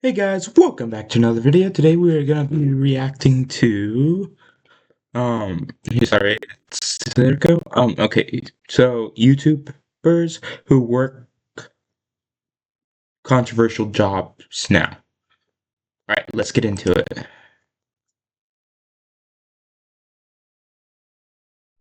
Hey guys, welcome back to another video. Today we are gonna be reacting to sorry, there we go. Okay, so YouTubers who work controversial jobs now. Alright, let's get into it.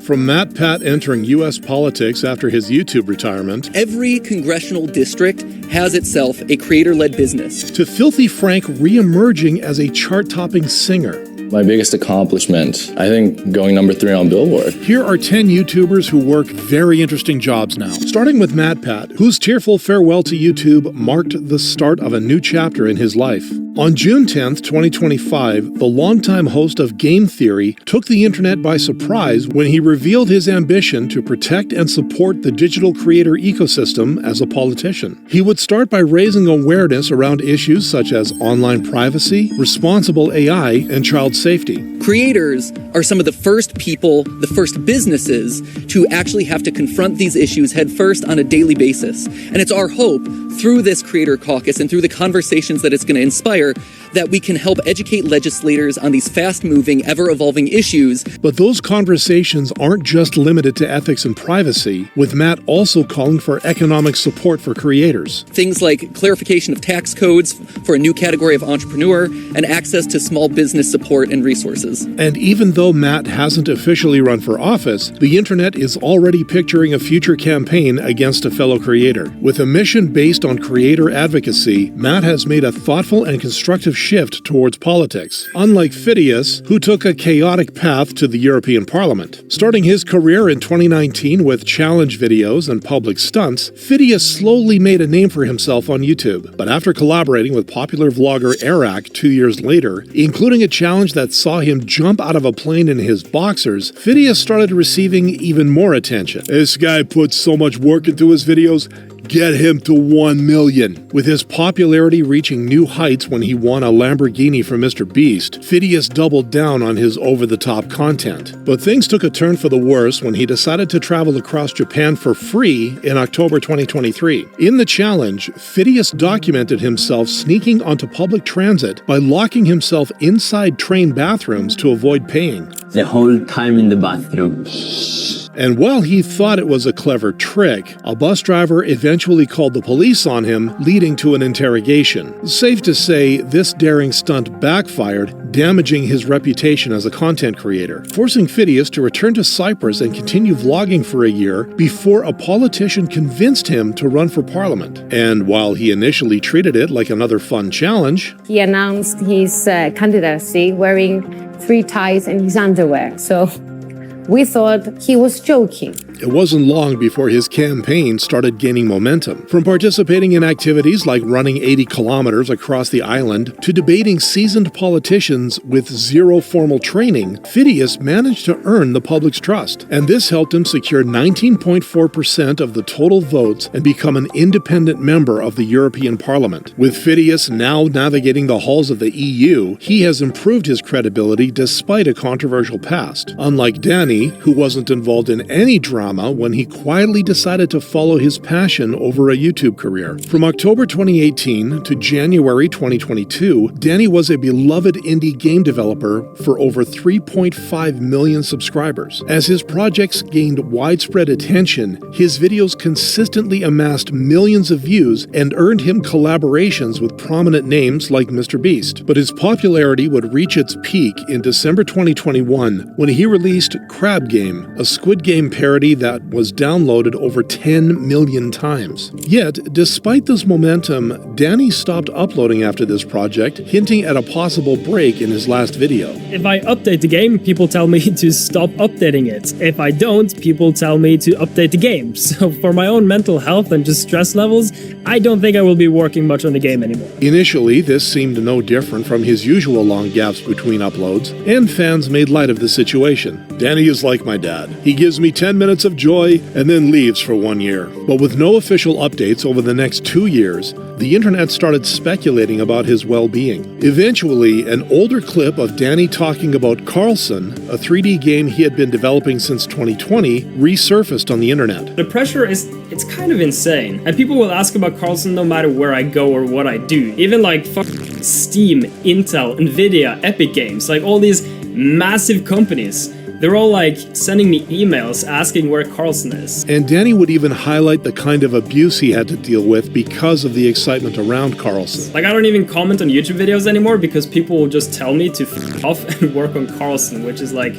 From Matt Pat entering U.S. politics after his YouTube retirement, every congressional district has itself a creator-led business, to Filthy Frank re-emerging as a chart-topping singer. My biggest accomplishment, I think, going number 3 on Billboard. Here are 10 YouTubers who work very interesting jobs now. Starting with Matt Pat, whose tearful farewell to YouTube marked the start of a new chapter in his life. On June 10th, 2025, the longtime host of Game Theory took the internet by surprise when he revealed his ambition to protect and support the digital creator ecosystem as a politician. He would start by raising awareness around issues such as online privacy, responsible AI, and child safety. Creators are some of the first people, the first businesses to actually have to confront these issues headfirst on a daily basis. And it's our hope through this Creator Caucus and through the conversations that it's going to inspire that we can help educate legislators on these fast-moving, ever-evolving issues. But those conversations aren't just limited to ethics and privacy, with Matt also calling for economic support for creators. Things like clarification of tax codes for a new category of entrepreneur and access to small business support and resources. And even though Matt hasn't officially run for office, the internet is already picturing a future campaign against a fellow creator. With a mission based on creator advocacy, Matt has made a thoughtful and constructive shift towards politics. Unlike Phidias, who took a chaotic path to the European Parliament. Starting his career in 2019 with challenge videos and public stunts, Phidias slowly made a name for himself on YouTube. But after collaborating with popular vlogger Eric 2 years later, including a challenge that saw him jump out of a plane in his boxers, Phidias started receiving even more attention. This guy puts so much work into his videos. Get him to 1 million. With his popularity reaching new heights when he won a Lamborghini from Mr. Beast, Phidias doubled down on his over-the-top content. But things took a turn for the worse when he decided to travel across Japan for free in October 2023. In the challenge, Phidias documented himself sneaking onto public transit by locking himself inside train bathrooms to avoid paying. The whole time in the bathroom. And while he thought it was a clever trick, a bus driver eventually called the police on him, leading to an interrogation. Safe to say, this daring stunt backfired, damaging his reputation as a content creator, forcing Phidias to return to Cyprus and continue vlogging for a year before a politician convinced him to run for parliament. And while he initially treated it like another fun challenge, he announced his candidacy wearing 3 ties and his underwear. So we thought he was joking. It wasn't long before his campaign started gaining momentum. From participating in activities like running 80 kilometers across the island to debating seasoned politicians with zero formal training, Phidias managed to earn the public's trust. And this helped him secure 19.4% of the total votes and become an independent member of the European Parliament. With Phidias now navigating the halls of the EU, he has improved his credibility despite a controversial past. Unlike Danny, who wasn't involved in any drama when he quietly decided to follow his passion over a YouTube career. From October 2018 to January 2022, Danny was a beloved indie game developer for over 3.5 million subscribers. As his projects gained widespread attention, his videos consistently amassed millions of views and earned him collaborations with prominent names like Mr. Beast. But his popularity would reach its peak in December 2021 when he released Crab Game, a Squid Game parody that was downloaded over 10 million times. Yet, despite this momentum, Danny stopped uploading after this project, hinting at a possible break in his last video. If I update the game, people tell me to stop updating it. If I don't, people tell me to update the game. So for my own mental health and just stress levels, I don't think I will be working much on the game anymore. Initially, this seemed no different from his usual long gaps between uploads, and fans made light of the situation. Danny is like my dad. He gives me 10 minutes of joy and then leaves for 1 year. But with no official updates over the next 2 years, the internet started speculating about his well-being. Eventually, an older clip of Danny talking about Carlson, a 3D game he had been developing since 2020, resurfaced on the internet. The pressure it's kind of insane. And people will ask about Carlson no matter where I go or what I do. Even like Steam, Intel, Nvidia, Epic Games, like all these massive companies. They're all like sending me emails asking where Carlson is. And Danny would even highlight the kind of abuse he had to deal with because of the excitement around Carlson. Like I don't even comment on YouTube videos anymore because people will just tell me to f off and work on Carlson, which is like,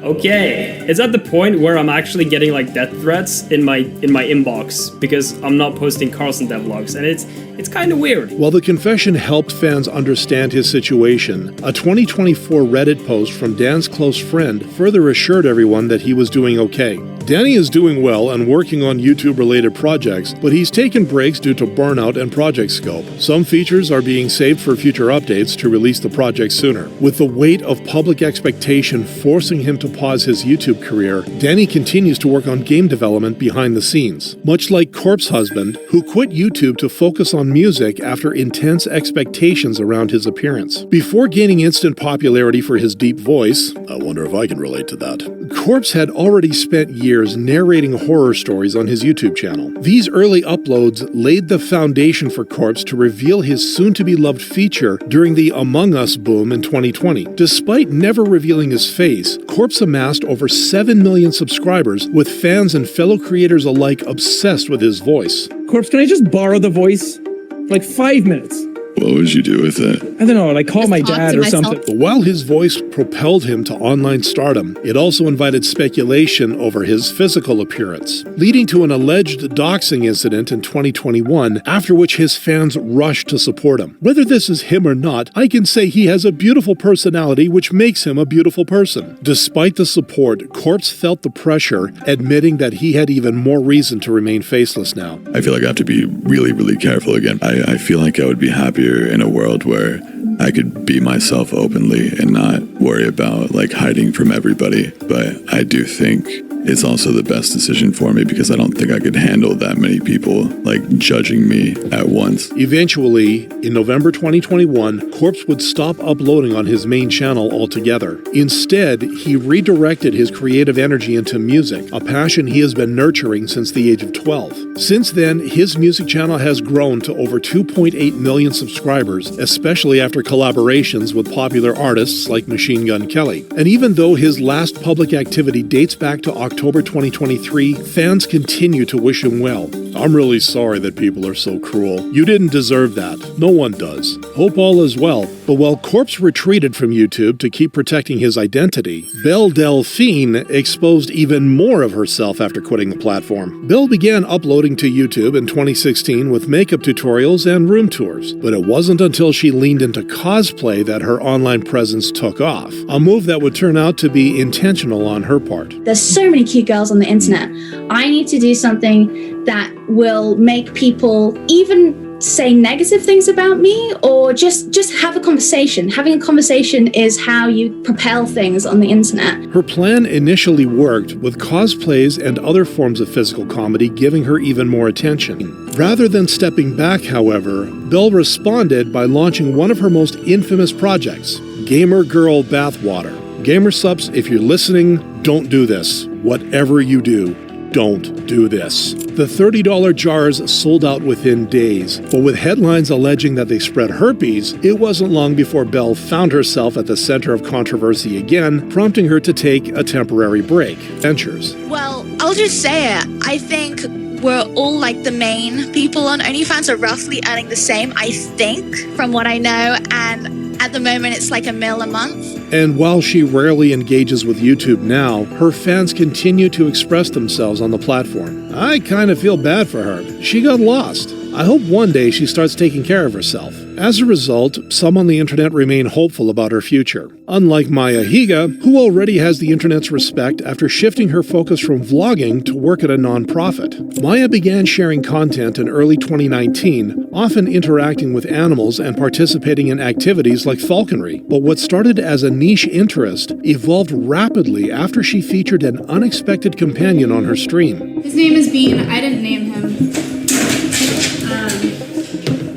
okay. It's at the point where I'm actually getting like death threats in my inbox because I'm not posting Carlson devlogs, and it's kind of weird. While the confession helped fans understand his situation, a 2024 Reddit post from Dan's close friend further assured everyone that he was doing okay. Danny is doing well and working on YouTube-related projects, but he's taken breaks due to burnout and project scope. Some features are being saved for future updates to release the project sooner. With the weight of public expectation forcing him to pause his YouTube career, Danny continues to work on game development behind the scenes. Much like Corpse Husband, who quit YouTube to focus on music after intense expectations around his appearance. Before gaining instant popularity for his deep voice, I wonder if I can relate to that, Corpse had already spent years narrating horror stories on his YouTube channel. These early uploads laid the foundation for Corpse to reveal his soon-to-be-loved feature during the Among Us boom in 2020. Despite never revealing his face, Corpse amassed over 7 million subscribers, with fans and fellow creators alike obsessed with his voice. Corpse, can I just borrow the voice? Like 5 minutes. What would you do with it? I don't know, like call my dad or something. But while his voice propelled him to online stardom, it also invited speculation over his physical appearance, leading to an alleged doxing incident in 2021, after which his fans rushed to support him. Whether this is him or not, I can say he has a beautiful personality which makes him a beautiful person. Despite the support, Corpse felt the pressure, admitting that he had even more reason to remain faceless now. I feel like I have to be really, really careful again. I feel like I would be happier in a world where I could be myself openly and not worry about like hiding from everybody. But I do think it's also the best decision for me because I don't think I could handle that many people like judging me at once. Eventually, in November 2021, Corpse would stop uploading on his main channel altogether. Instead, he redirected his creative energy into music, a passion he has been nurturing since the age of 12. Since then, his music channel has grown to over 2.8 million subscribers, especially after collaborations with popular artists like Machine Gun Kelly. And even though his last public activity dates back to October 2023, fans continue to wish him well. I'm really sorry that people are so cruel. You didn't deserve that. No one does. Hope all is well. But while Corpse retreated from YouTube to keep protecting his identity, Belle Delphine exposed even more of herself after quitting the platform. Belle began uploading to YouTube in 2016 with makeup tutorials and room tours, but it wasn't until she leaned into cosplay that her online presence took off, a move that would turn out to be intentional on her part. There's so many cute girls on the internet. I need to do something that will make people even say negative things about me or just have a conversation. Having a conversation is how you propel things on the internet. Her plan initially worked, with cosplays and other forms of physical comedy giving her even more attention. Rather than stepping back, however, Belle responded by launching one of her most infamous projects, Gamer Girl Bathwater. Gamer subs, if you're listening, don't do this. Whatever you do, don't do this. The $30 jars sold out within days, but with headlines alleging that they spread herpes, it wasn't long before Belle found herself at the center of controversy again, prompting her to take a temporary break. Ventures. Well, I'll just say it. I think we're all like the main people on OnlyFans are roughly earning the same, I think, from what I know, and at the moment it's like $1 million a month. And while she rarely engages with YouTube now, her fans continue to express themselves on the platform. I kind of feel bad for her. She got lost. I hope one day she starts taking care of herself. As a result, some on the internet remain hopeful about her future. Unlike Maya Higa, who already has the internet's respect after shifting her focus from vlogging to work at a nonprofit. Maya began sharing content in early 2019, often interacting with animals and participating in activities like falconry. But what started as a niche interest evolved rapidly after she featured an unexpected companion on her stream. His name is Bean. I didn't name him.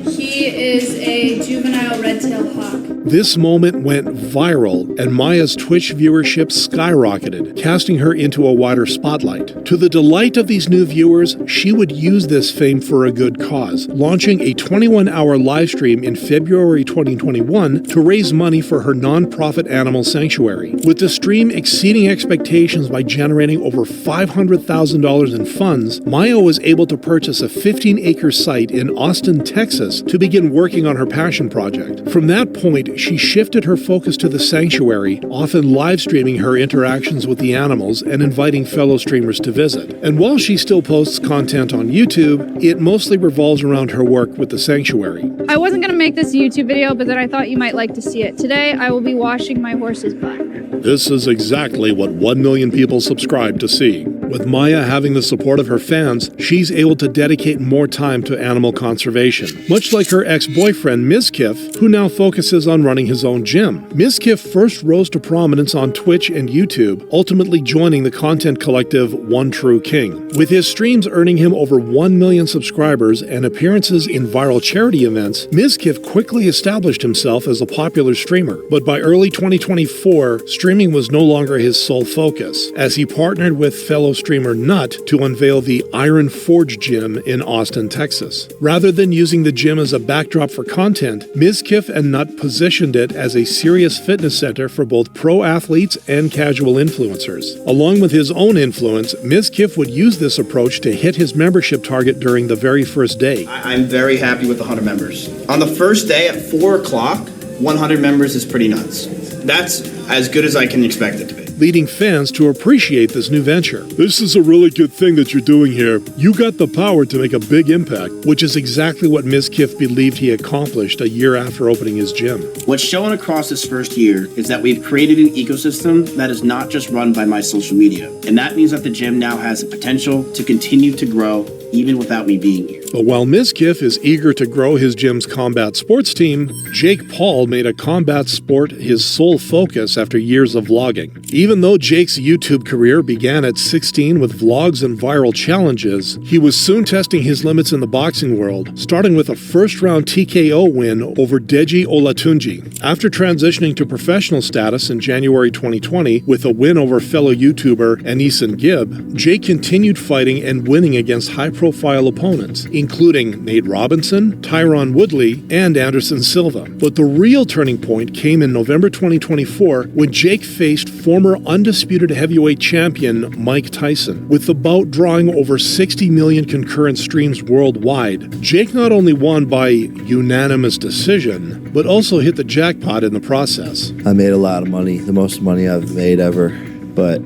He is a juvenile red-tailed hawk. This moment went viral, and Maya's Twitch viewership skyrocketed, casting her into a wider spotlight. To the delight of these new viewers, she would use this fame for a good cause, launching a 21-hour live stream in February 2021 to raise money for her nonprofit animal sanctuary. With the stream exceeding expectations by generating over $500,000 in funds, Maya was able to purchase a 15-acre site in Austin, Texas, to begin working on her passion project. From that point, she shifted her focus to the sanctuary, often live streaming her interactions with the animals and inviting fellow streamers to visit. And while she still posts content on YouTube, it mostly revolves around her work with the sanctuary. I wasn't going to make this a YouTube video, but then I thought you might like to see it. Today, I will be washing my horse's butt. This is exactly what 1 million people subscribe to see. With Maya having the support of her fans, she's able to dedicate more time to animal conservation. Much like her ex-boyfriend, Mizkif, who now focuses on running his own gym. Mizkif first rose to prominence on Twitch and YouTube, ultimately joining the content collective One True King. With his streams earning him over 1 million subscribers and appearances in viral charity events, Mizkif quickly established himself as a popular streamer. But by early 2024, streaming was no longer his sole focus, as he partnered with fellow streamer Nut to unveil the Iron Forge Gym in Austin, Texas. Rather than using the gym as a backdrop for content, Mizkif and Nut positioned it as a serious fitness center for both pro athletes and casual influencers. Along with his own influence, Mizkif would use this approach to hit his membership target during the very first day. I'm very happy with the 100 members. On the first day at 4 o'clock, 100 members is pretty nuts. That's as good as I can expect it to be. Leading fans to appreciate this new venture. This is a really good thing that you're doing here. You got the power to make a big impact, which is exactly what Mizkif believed he accomplished a year after opening his gym. What's shown across this first year is that we've created an ecosystem that is not just run by my social media. And that means that the gym now has the potential to continue to grow even without me being here. But while Mizkif is eager to grow his gym's combat sports team, Jake Paul made a combat sport his sole focus after years of vlogging. Even though Jake's YouTube career began at 16 with vlogs and viral challenges, he was soon testing his limits in the boxing world, starting with a first-round TKO win over Deji Olatunji. After transitioning to professional status in January 2020 with a win over fellow YouTuber Anisan Gibb, Jake continued fighting and winning against high-profile opponents, including Nate Robinson, Tyron Woodley, and Anderson Silva. But the real turning point came in November 2024 when Jake faced former undisputed heavyweight champion Mike Tyson. With the bout drawing over 60 million concurrent streams worldwide, Jake not only won by unanimous decision, but also hit the jackpot in the process. I made a lot of money, the most money I've made ever, but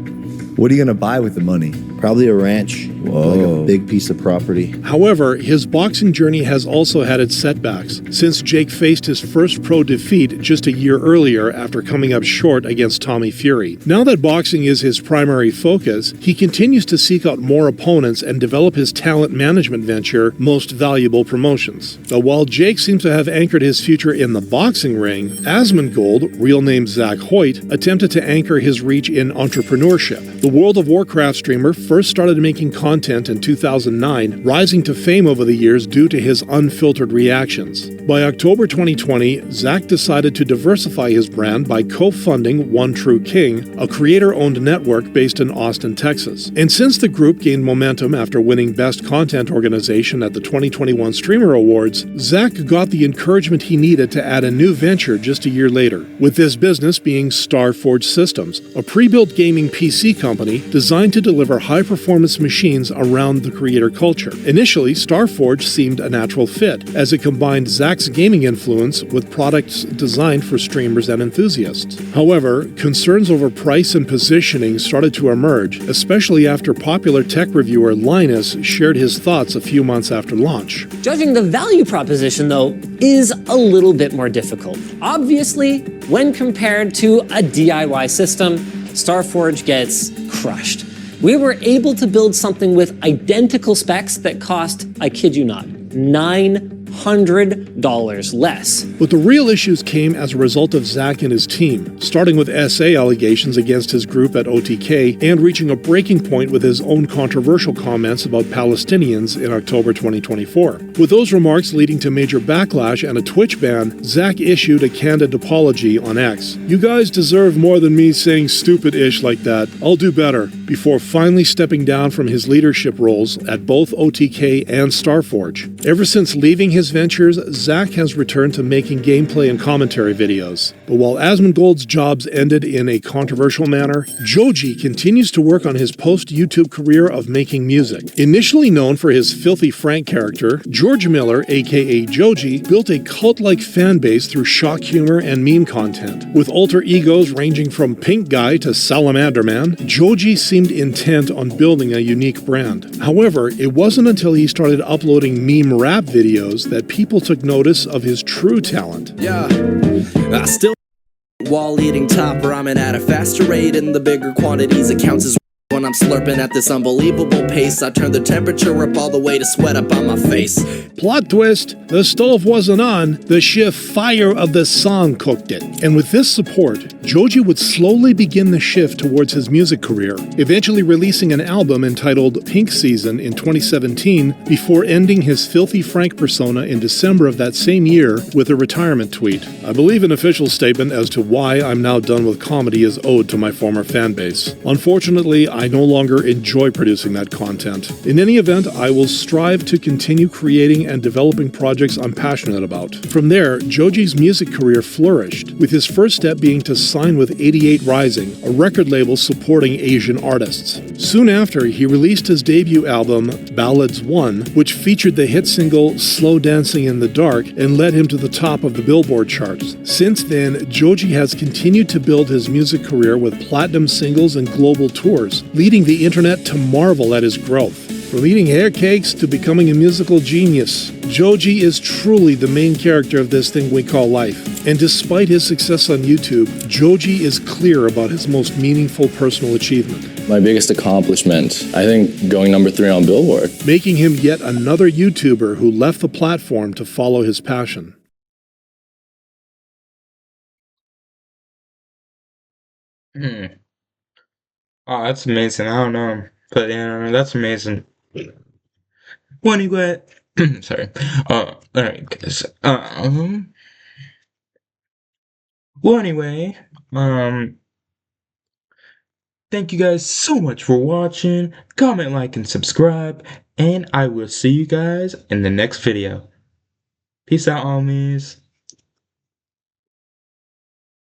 what are you going to buy with the money? Probably a ranch, like a big piece of property. However, his boxing journey has also had its setbacks, since Jake faced his first pro defeat just a year earlier after coming up short against Tommy Fury. Now that boxing is his primary focus, he continues to seek out more opponents and develop his talent management venture, Most Valuable Promotions. But while Jake seems to have anchored his future in the boxing ring, Asmongold, real name Zach Hoyt, attempted to anchor his reach in entrepreneurship. The World of Warcraft streamer first started making content in 2009, rising to fame over the years due to his unfiltered reactions. By October 2020, Zach decided to diversify his brand by co-funding One True King, a creator-owned network based in Austin, Texas. And since the group gained momentum after winning Best Content Organization at the 2021 Streamer Awards, Zach got the encouragement he needed to add a new venture just a year later, with this business being Starforge Systems, a pre-built gaming PC company designed to deliver high-performance machines around the creator culture. Initially, Starforge seemed a natural fit, as it combined Zach's gaming influence with products designed for streamers and enthusiasts. However, concerns over price and positioning started to emerge, especially after popular tech reviewer Linus shared his thoughts a few months after launch. Judging the value proposition, though, is a little bit more difficult. Obviously, when compared to a DIY system, Starforge gets crushed. We were able to build something with identical specs that cost, I kid you not, $900. $100 less. But the real issues came as a result of Zach and his team, starting with SA allegations against his group at OTK and reaching a breaking point with his own controversial comments about Palestinians in October 2024. With those remarks leading to major backlash and a Twitch ban, Zach issued a candid apology on X. "You guys deserve more than me saying stupid-ish like that. I'll do better," before finally stepping down from his leadership roles at both OTK and Starforge. Ever since leaving his ventures, Zach has returned to making gameplay and commentary videos. But while Asmongold's jobs ended in a controversial manner, Joji continues to work on his post-YouTube career of making music. Initially known for his Filthy Frank character, George Miller, aka Joji, built a cult-like fan base through shock humor and meme content. With alter egos ranging from Pink Guy to Salamander Man, Joji seemed intent on building a unique brand. However, it wasn't until he started uploading meme rap videos that people took notice of his true talent. Yeah, I still while eating top ramen at a faster rate in the bigger quantities it counts as when I'm slurping at this unbelievable pace. I turn the temperature up all the way to sweat up on my face. Plot twist, the stove wasn't on, the sheer fire of the song cooked it. And with this support, Joji would slowly begin the shift towards his music career, eventually releasing an album entitled Pink Season in 2017 before ending his Filthy Frank persona in December of that same year with a retirement tweet. "I believe an official statement as to why I'm now done with comedy is owed to my former fan base. Unfortunately, I no longer enjoy producing that content. In any event, I will strive to continue creating and developing projects I'm passionate about." From there, Joji's music career flourished, with his first step being to sign with 88 Rising, a record label supporting Asian artists. Soon after, he released his debut album, Ballads 1, which featured the hit single Slow Dancing in the Dark and led him to the top of the Billboard charts. Since then, Joji has continued to build his music career with platinum singles and global tours, leading the internet to marvel at his growth. From eating hair cakes to becoming a musical genius, Joji is truly the main character of this thing we call life. And despite his success on YouTube, Joji is clear about his most meaningful personal achievement. My biggest accomplishment, I think going number 3 on Billboard. Making him yet another YouTuber who left the platform to follow his passion. Oh, that's amazing. I don't know. But yeah, that's amazing. Well, anyway, sorry. Alright, guys. Well, anyway, thank you guys so much for watching. Comment, like, and subscribe. And I will see you guys in the next video. Peace out, homies.